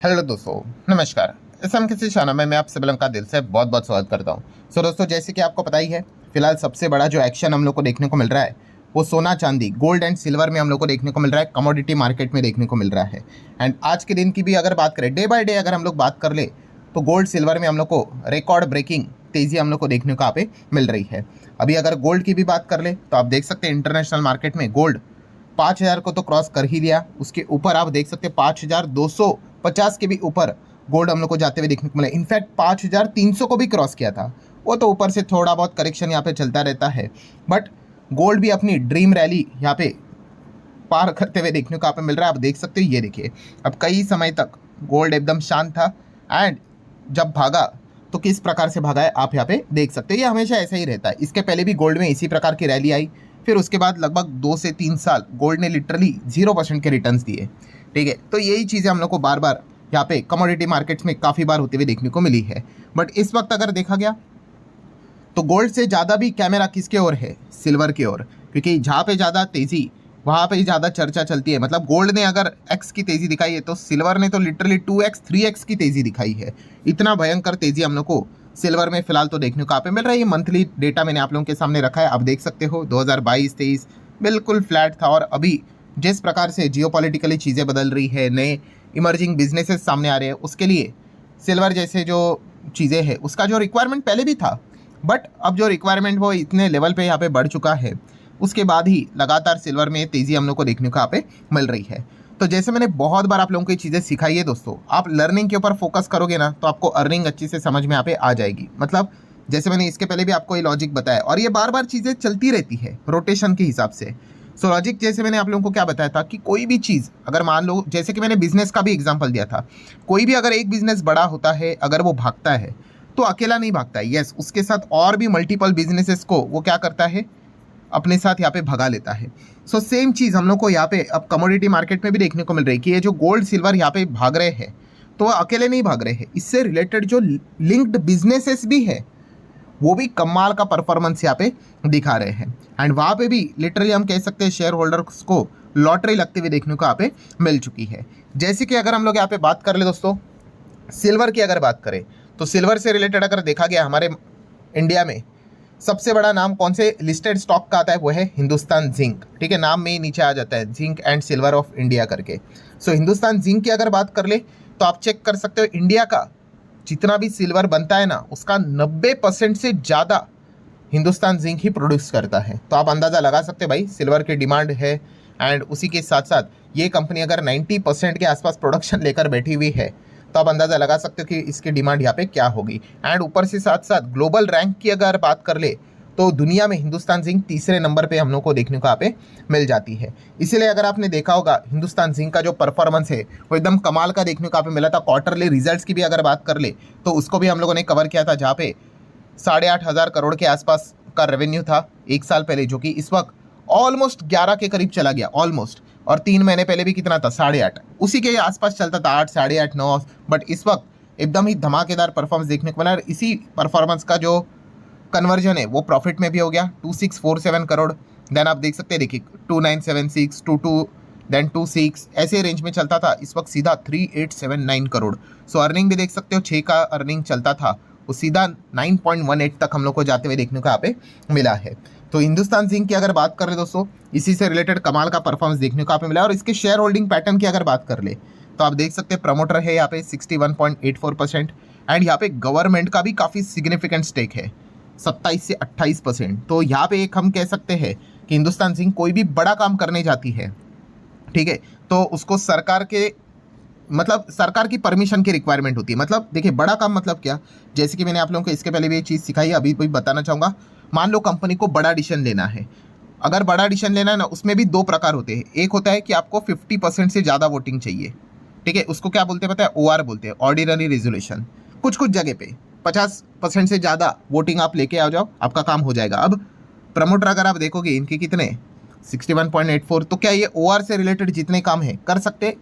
Hello दोस्तों, नमस्कार। इस हम किसी शाना में मैं आप सभी का दिल से बहुत बहुत स्वागत करता हूं। दोस्तों, जैसे कि आपको पता ही है, फिलहाल सबसे बड़ा जो एक्शन हम लोग को देखने को मिल रहा है वो सोना चांदी गोल्ड एंड सिल्वर में हम लोग को देखने को मिल रहा है, कमोडिटी मार्केट में देखने को मिल रहा है। एंड आज के दिन की भी अगर बात करें, डे बाय डे अगर हम लोग बात कर ले तो गोल्ड सिल्वर में हम लोग को रिकॉर्ड ब्रेकिंग तेज़ी हम लोग को देखने को यहाँ पे मिल रही है। अभी अगर गोल्ड की भी बात कर ले तो आप देख सकते हैं इंटरनेशनल मार्केट में गोल्ड 5,000 को तो क्रॉस कर ही लिया। उसके ऊपर आप देख सकते हैं 5,250 के भी ऊपर गोल्ड हम लोग को जाते हुए देखने को मिला। इनफैक्ट 5,300 को भी क्रॉस किया था। वो तो ऊपर से थोड़ा बहुत करेक्शन यहाँ पे चलता रहता है, बट गोल्ड भी अपनी ड्रीम रैली यहाँ पे पार करते हुए देखने को यहाँ पे मिल रहा है। आप देख सकते हो, ये देखिए, अब कई समय तक गोल्ड एकदम शांत था एंड जब भागा तो किस प्रकार से भागा है आप यहाँ पे देख सकते हैं। ये हमेशा ऐसा ही रहता है। इसके पहले भी गोल्ड में इसी प्रकार की रैली आई, फिर उसके बाद लगभग 2 से 3 साल गोल्ड ने लिटरली 0% के रिटर्न्स दिए। ठीक है, तो यही चीज़ें हम लोग को बार बार यहाँ पे कमोडिटी मार्केट्स में काफ़ी बार होते हुए देखने को मिली है। बट इस वक्त अगर देखा गया तो गोल्ड से ज़्यादा भी कैमरा किसके ओर है? सिल्वर की ओर, क्योंकि जहाँ पे ज़्यादा तेज़ी वहाँ पे ही ज़्यादा चर्चा चलती है। मतलब गोल्ड ने अगर एक्स की तेज़ी दिखाई है तो सिल्वर ने तो लिटरली 2x 3x की तेज़ी दिखाई है। इतना भयंकर तेज़ी हम लोग को सिल्वर में फिलहाल तो देखने को यहाँ पे मिल रहा है। ये मंथली डेटा मैंने आप लोगों के सामने रखा है, आप देख सकते हो 2022-23 बिल्कुल फ्लैट था। और अभी जिस प्रकार से जियोपॉलिटिकली चीज़ें बदल रही है, नए इमर्जिंग बिजनेसेस सामने आ रहे हैं, उसके लिए सिल्वर जैसे जो चीज़ें हैं उसका जो रिक्वायरमेंट पहले भी था, बट अब जो रिक्वायरमेंट वो इतने लेवल पे यहाँ पे बढ़ चुका है, उसके बाद ही लगातार सिल्वर में तेज़ी हम लोग को देखने को यहाँ पे मिल रही है। तो जैसे मैंने बहुत बार आप लोगों को ये चीज़ें सिखाई है दोस्तों, आप लर्निंग के ऊपर फोकस करोगे ना तो आपको अर्निंग अच्छी से समझ में यहाँ पे आ जाएगी। मतलब जैसे मैंने इसके पहले भी आपको ये लॉजिक बताया, और ये बार बार चीज़ें चलती रहती है रोटेशन के हिसाब से। सो लॉजिक जैसे मैंने आप लोगों को क्या बताया था कि कोई भी चीज़ अगर मान लो, जैसे कि मैंने बिजनेस का भी एग्जाम्पल दिया था, कोई भी अगर एक बिजनेस बड़ा होता है, अगर वो भागता है तो अकेला नहीं भागता है। यस, उसके साथ और भी मल्टीपल बिजनेसेस को वो क्या करता है, अपने साथ यहाँ पे भगा लेता है। सो सेम चीज़ हम लोग को यहाँ पे अब कमोडिटी मार्केट में भी देखने को मिल रही है कि ये जो गोल्ड सिल्वर यहाँ पे भाग रहे हैं तो वो अकेले नहीं भाग रहे हैं, इससे रिलेटेड जो लिंक्ड बिजनेसेस भी है वो भी कमाल का परफॉर्मेंस यहाँ पे दिखा रहे हैं। एंड वहाँ पे भी लिटरली हम कह सकते हैं शेयर होल्डर्स को लॉटरी लगते हुए देखने को यहाँ पे मिल चुकी है। जैसे कि अगर हम लोग यहाँ पे बात कर ले दोस्तों, सिल्वर की अगर बात करें तो सिल्वर से रिलेटेड अगर देखा गया हमारे इंडिया में सबसे बड़ा नाम कौन से लिस्टेड स्टॉक का आता है, वो है हिंदुस्तान जिंक। ठीक है, नाम में ही नीचे आ जाता है zinc and silver of India करके। सो हिंदुस्तान जिंक की अगर बात कर ले तो आप चेक कर सकते हो, इंडिया का जितना भी सिल्वर बनता है ना उसका 90% से ज़्यादा हिंदुस्तान जिंक ही प्रोड्यूस करता है। तो आप अंदाज़ा लगा सकते हैं भाई सिल्वर की डिमांड है। एंड उसी के साथ साथ ये कंपनी अगर 90% के आसपास प्रोडक्शन लेकर बैठी हुई है तो आप अंदाज़ा लगा सकते हो कि इसकी डिमांड यहाँ पे क्या होगी। एंड ऊपर से साथ साथ ग्लोबल रैंक की अगर बात कर ले तो दुनिया में हिंदुस्तान जिंक तीसरे नंबर पे हम लोग को देखने को यहाँ पे मिल जाती है। इसीलिए अगर आपने देखा होगा हिंदुस्तान जिंक का जो परफॉर्मेंस है वो एकदम कमाल का देखने को यहाँ पे मिला था। क्वार्टरली रिजल्ट्स की भी अगर बात कर ले तो उसको भी हम लोगों ने कवर किया था, जहाँ पे 8,500 करोड़ के आसपास का रेवेन्यू था एक साल पहले, जो कि इस वक्त ऑलमोस्ट 11 के करीब चला गया ऑलमोस्ट। और 3 महीने पहले भी कितना था, 8.5, उसी के आसपास चलता था, 8, 8.5, 9। बट इस वक्त एकदम ही धमाकेदार परफॉर्मेंस देखने को मिला। और इसी परफॉर्मेंस का जो कन्वर्जन है वो प्रॉफिट में भी हो गया, 2647 करोड़। देन आप देख सकते हैं, देखिए 2976, 22, देन 26, ऐसे रेंज में चलता था। इस वक्त सीधा 3879 करोड़। सो अर्निंग भी देख सकते हो, 6 का अर्निंग चलता था वो सीधा 9.18 तक हम लोग को जाते हुए देखने को यहाँ पे मिला है। तो हिंदुस्तान जिंक की अगर बात कर रहे दोस्तों, इसी से रिलेटेड कमाल का परफॉर्मेंस देखने को यहाँ पे मिला। और इसके शेयर होल्डिंग पैटर्न की अगर बात कर ले तो आप देख सकते हैं प्रमोटर है यहाँ पे 61.84%। एंड यहाँ पे गवर्नमेंट का भी काफ़ी सिग्निफिकेंट स्टेक है, 27 से 28%। तो यहाँ पे एक हम कह सकते हैं कि हिंदुस्तान जिंक कोई भी बड़ा काम करने जाती है, ठीक है, तो उसको सरकार के मतलब सरकार की परमिशन की रिक्वायरमेंट होती है। मतलब देखिए बड़ा काम मतलब क्या, जैसे कि मैंने आप लोगों को इसके पहले भी ये चीज़ सिखाई है, अभी भी बताना चाहूँगा। मान लो कंपनी को बड़ा डिसीजन लेना है, अगर बड़ा डिसीजन लेना है ना, उसमें भी 2 प्रकार होते हैं। एक होता है कि आपको 50% से ज़्यादा वोटिंग चाहिए, ठीक है, उसको क्या बोलते हैं पता है, OR बोलते हैं, ऑर्डिनरी रेजोल्यूशन। कुछ कुछ जगह पे 50% से ज़्यादा वोटिंग आप लेके आ जाओ, आपका काम हो जाएगा। अब प्रमोटर अगर आप देखोगे इनके कितने 61.84, तो क्या ये OR से रिलेटेड जितने काम है कर सकते,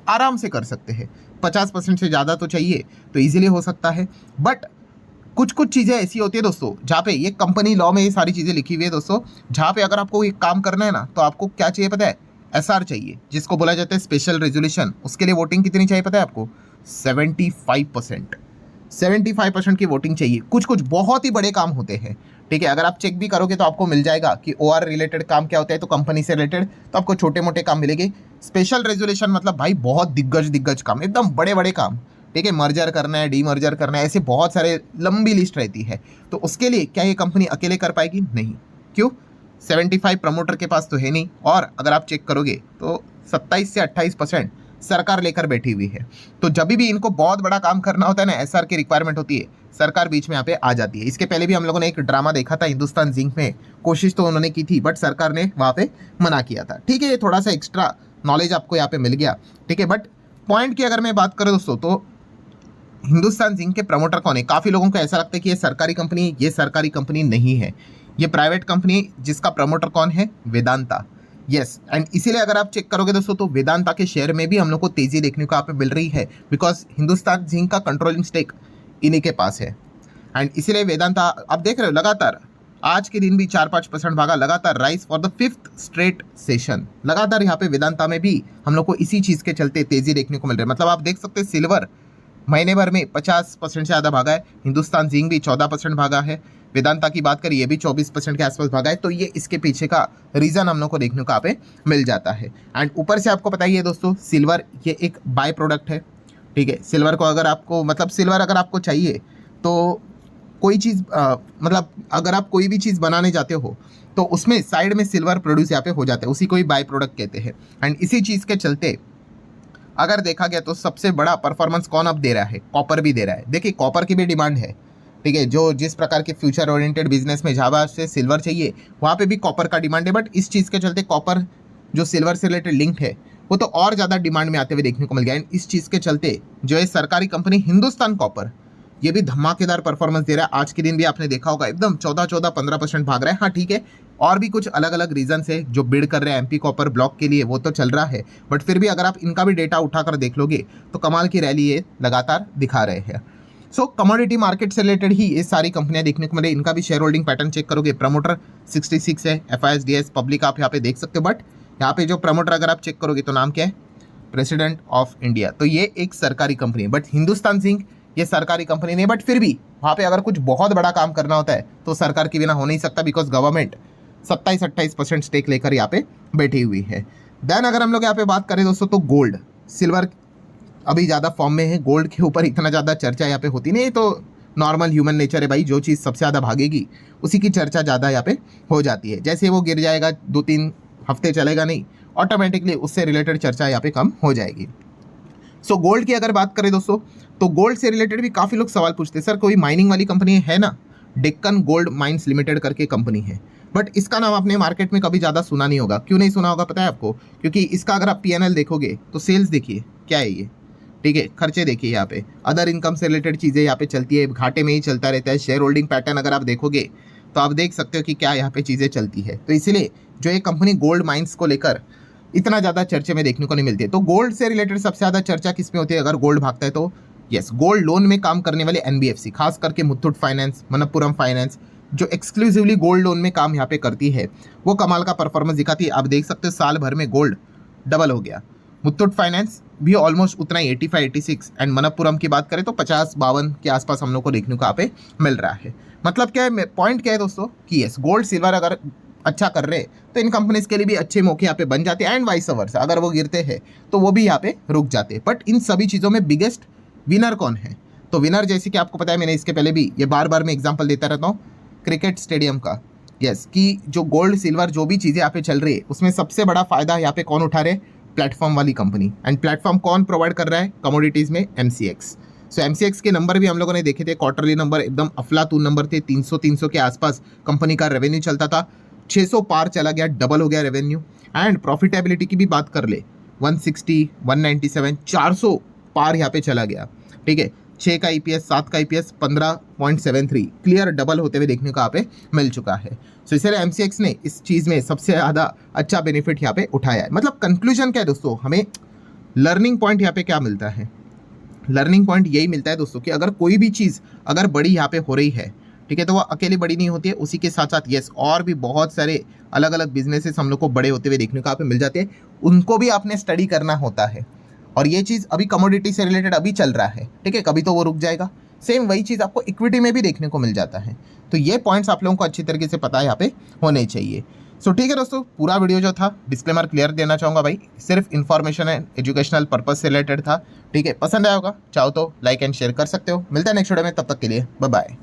आराम से कर सकते हैं। 50% से ज़्यादा तो चाहिए तो इजीली हो सकता है। बट कुछ कुछ चीज़ें ऐसी होती है दोस्तों जहाँ पे ये कंपनी लॉ में ये सारी चीज़ें लिखी हुई है दोस्तों, जहाँ पे अगर आपको एक काम करना है ना तो आपको क्या चाहिए पता है, SR चाहिए, जिसको बोला जाता है स्पेशल रेजोल्यूशन। उसके लिए वोटिंग कितनी चाहिए पता है आपको, 75%। 75% की वोटिंग चाहिए। कुछ कुछ बहुत ही बड़े काम होते हैं, ठीक है। अगर आप चेक भी करोगे तो आपको मिल जाएगा कि ओआर रिलेटेड काम क्या होता है, तो कंपनी से रिलेटेड तो आपको छोटे मोटे काम मिलेंगे। स्पेशल रेजोल्यूशन मतलब भाई बहुत दिग्गज दिग्गज काम, एकदम बड़े बड़े काम, ठीक है। मर्जर करना है, डीमर्जर करना है, ऐसे बहुत सारे लंबी लिस्ट रहती है। तो उसके लिए क्या ये कंपनी अकेले कर पाएगी? नहीं। क्यों? 75 प्रमोटर के पास तो है नहीं, और अगर आप चेक करोगे तो 27 से 28% सरकार लेकर बैठी हुई है। तो जब भी इनको बहुत बड़ा काम करना होता है ना, एसआर की रिक्वायरमेंट होती है, सरकार बीच में यहाँ पे आ जाती है। इसके पहले भी हम लोगों ने एक ड्रामा देखा था हिंदुस्तान जिंक में, कोशिश तो उन्होंने की थी बट सरकार ने वहाँ पे मना किया था, ठीक है। ये थोड़ा सा एक्स्ट्रा नॉलेज आपको यहाँ पे मिल गया, ठीक है। बट पॉइंट की अगर मैं बात करूँ दोस्तों, तो हिंदुस्तान जिंक के प्रमोटर कौन है? काफ़ी लोगों को ऐसा लगता है कि ये सरकारी कंपनी, ये सरकारी कंपनी नहीं है, ये प्राइवेट कंपनी, जिसका प्रमोटर कौन है? वेदांता। यस, एंड इसीलिए अगर आप चेक करोगे दोस्तों तो वेदांता के शेयर में भी हम लोग को तेजी देखने को यहाँ पे मिल रही है, बिकॉज हिंदुस्तान जिंक का कंट्रोलिंग स्टेक इन्हीं के पास है। एंड इसीलिए वेदांता आप देख रहे हो लगातार आज के दिन भी 4-5% भागा, लगातार rise for the 5th straight session. लगातार यहाँ पे वेदांता में भी हम लोग को इसी चीज़ के चलते तेजी देखने को मिल रही है। मतलब आप देख सकते हैं सिल्वर महीने भर में 50% से ज़्यादा भागा है, हिंदुस्तान जिंक भी 14% भागा है, वेदांता की बात करिए ये भी 24% के आसपास भागा है। तो ये इसके पीछे का रीज़न हम लोग को देखने को यहाँ पे मिल जाता है। एंड ऊपर से आपको पता ही है दोस्तों, सिल्वर ये एक बाय प्रोडक्ट है, ठीक है। सिल्वर को अगर आपको मतलब सिल्वर अगर आपको चाहिए तो कोई चीज़ मतलब अगर आप कोई भी चीज़ बनाने जाते हो तो उसमें साइड में सिल्वर प्रोड्यूस यहाँ पे हो जाता है, उसी को ही बाय प्रोडक्ट कहते हैं। एंड इसी चीज़ के चलते अगर देखा गया तो सबसे बड़ा परफॉर्मेंस कौन अब दे रहा है? कॉपर भी दे रहा है। देखिए कॉपर की भी डिमांड है, ठीक है। जो जिस प्रकार के फ्यूचर ओरिएंटेड बिजनेस में जहाँ से सिल्वर चाहिए वहाँ पे भी कॉपर का डिमांड है, बट इस चीज़ के चलते कॉपर जो सिल्वर से रिलेटेड लिंक्ड है वो तो और ज़्यादा डिमांड में आते हुए देखने को मिल गया। एंड इस चीज़ के चलते जो है सरकारी कंपनी हिंदुस्तान कॉपर ये भी धमाकेदार परफॉर्मेंस दे रहा है। आज के दिन भी आपने देखा होगा एकदम 14-15% भाग रहा है। हाँ ठीक है, और भी कुछ अलग अलग रीजन है जो बिड कर रहे हैं एमपी कॉपर ब्लॉक के लिए, वो तो चल रहा है, बट फिर भी अगर आप इनका भी डेटा उठाकर देख लोगे तो कमाल की रैली ये लगातार दिखा रहे हैं। सो कमोडिटी मार्केट से रिलेटेड ही ये सारी कंपनियां देखने को मिले। इनका भी शेयर होल्डिंग पैटर्न चेक करोगे, प्रमोटर 66 है, FISDS पब्लिक आप यहाँ पे देख सकते हो। बट यहाँ पे जो प्रमोटर अगर आप चेक करोगे तो नाम क्या है? President of India. तो ये एक सरकारी कंपनी है, बट हिंदुस्तान जिंक ये सरकारी कंपनी नहीं, बट फिर भी वहाँ पे अगर कुछ बहुत बड़ा काम करना होता है तो सरकार के बिना हो नहीं सकता, बिकॉज गवर्नमेंट 27-28% स्टेक लेकर यहाँ पे बैठी हुई है। देन अगर हम लोग यहाँ पे बात करें दोस्तों तो गोल्ड, सिल्वर अभी ज़्यादा फॉर्म में है, गोल्ड के ऊपर इतना ज़्यादा चर्चा यहाँ पे होती नहीं, तो नॉर्मल ह्यूमन नेचर है भाई, जो चीज़ सबसे ज़्यादा भागेगी उसी की चर्चा ज़्यादा यहाँ पे हो जाती है। जैसे वो गिर जाएगा 2-3 हफ्ते चलेगा नहीं, ऑटोमेटिकली उससे रिलेटेड चर्चा यहाँ पे कम हो जाएगी। सो गोल्ड की अगर बात करें दोस्तों तो गोल्ड से रिलेटेड भी काफ़ी लोग सवाल पूछते हैं, सर कोई माइनिंग वाली कंपनी है ना, डेक्कन गोल्ड माइंस लिमिटेड करके कंपनी है, बट इसका नाम आपने मार्केट में कभी ज़्यादा सुना नहीं होगा। क्यों नहीं सुना होगा पता है आपको? क्योंकि इसका अगर आप PNL देखोगे तो सेल्स देखिए क्या है ये, ठीक है, खर्चे देखिए, यहाँ पे अदर इनकम से रिलेटेड चीज़ें यहाँ पे चलती है, घाटे में ही चलता रहता है। शेयर होल्डिंग पैटर्न अगर आप देखोगे तो आप देख सकते हो कि क्या यहाँ पे चीज़ें चलती है। तो इसीलिए जो ये कंपनी गोल्ड माइंस को लेकर इतना ज़्यादा चर्चे में देखने को नहीं मिलती है। तो गोल्ड से रिलेटेड सबसे ज़्यादा चर्चा किस में होती है अगर गोल्ड भागता है तो? यस, गोल्ड लोन में काम करने वाले NBFC, खास करके मुथूट फाइनेंस, मनप्पुरम फाइनेंस, जो एक्सक्लूसिवली गोल्ड लोन में काम यहाँ पे करती है, वो कमाल का परफॉर्मेंस दिखाती है। आप देख सकते हो साल भर में गोल्ड डबल हो गया। मुथूट फाइनेंस भी ऑलमोस्ट उतना ही 85-86, एंड मनप्पुरम की बात करें तो 50-52 के आसपास हम लोग को देखने को यहाँ पे मिल रहा है। मतलब क्या है, पॉइंट क्या है दोस्तों कि यस गोल्ड सिल्वर अगर अच्छा कर रहे तो इन कंपनीज के लिए भी अच्छे मौके यहाँ पे बन जाते हैं, एंड वाइस वर्सा अगर वो गिरते हैं तो वो भी यहाँ पे रुक जाते हैं। बट इन सभी चीज़ों में बिगेस्ट विनर कौन है? तो विनर जैसे कि आपको पता है, मैंने इसके पहले भी ये बार बार मैं एग्जांपल देता रहता हूँ क्रिकेट स्टेडियम का। यस, कि जो गोल्ड सिल्वर जो भी चीज़ें यहाँ पे चल रही है उसमें सबसे बड़ा फायदा यहाँ पे कौन उठा रहे? प्लेटफॉर्म वाली कंपनी। एंड प्लेटफॉर्म कौन प्रोवाइड कर रहा है? कमोडिटीज़ में MCX। सो MCX के नंबर भी हम लोगों ने देखे थे, क्वार्टरली नंबर एकदम अफलातून नंबर थे, 300 के आसपास कंपनी का रेवेन्यू चलता था, 600 पार चला गया, डबल हो गया रेवेन्यू। एंड प्रॉफिटेबिलिटी की भी बात कर ले, 160, 197, 400 पार यहाँ पे चला गया, ठीक है। 6 का EPS, 7 का EPS 15.73, क्लियर डबल होते हुए देखने को यहाँ पे मिल चुका है। सो इसलिए MCX ने इस चीज़ में सबसे ज़्यादा अच्छा बेनिफिट यहाँ पे उठाया है। मतलब कंक्लूजन क्या है दोस्तों, हमें लर्निंग पॉइंट यहाँ पे क्या मिलता है? लर्निंग पॉइंट यही मिलता है दोस्तों कि अगर कोई भी चीज़ अगर बड़ी यहाँ पे हो रही है, ठीक है, तो वो अकेली बड़ी नहीं होती है, उसी के साथ साथ यस और भी बहुत सारे अलग अलग बिजनेसेस हम लोग को बड़े होते हुए देखने को यहाँ पे मिल जाते हैं, उनको भी आपने स्टडी करना होता है। और ये चीज़ अभी कमोडिटी से रिलेटेड अभी चल रहा है, ठीक है, कभी तो वो रुक जाएगा। सेम वही चीज़ आपको इक्विटी में भी देखने को मिल जाता है। तो ये पॉइंट्स आप लोगों को अच्छी तरीके से पता यहाँ पे होने चाहिए। सो ठीक है दोस्तों, पूरा वीडियो जो था डिस्क्लेमर क्लियर देना चाहूँगा भाई, सिर्फ इन्फॉर्मेशन एंड एजुकेशनल पर्पज से रिलेटेड था, ठीक है। पसंद आया होगा चाहो तो लाइक एंड शेयर कर सकते हो। मिलता है नेक्स्ट वीडियो में, तब तक के लिए बाय बाय।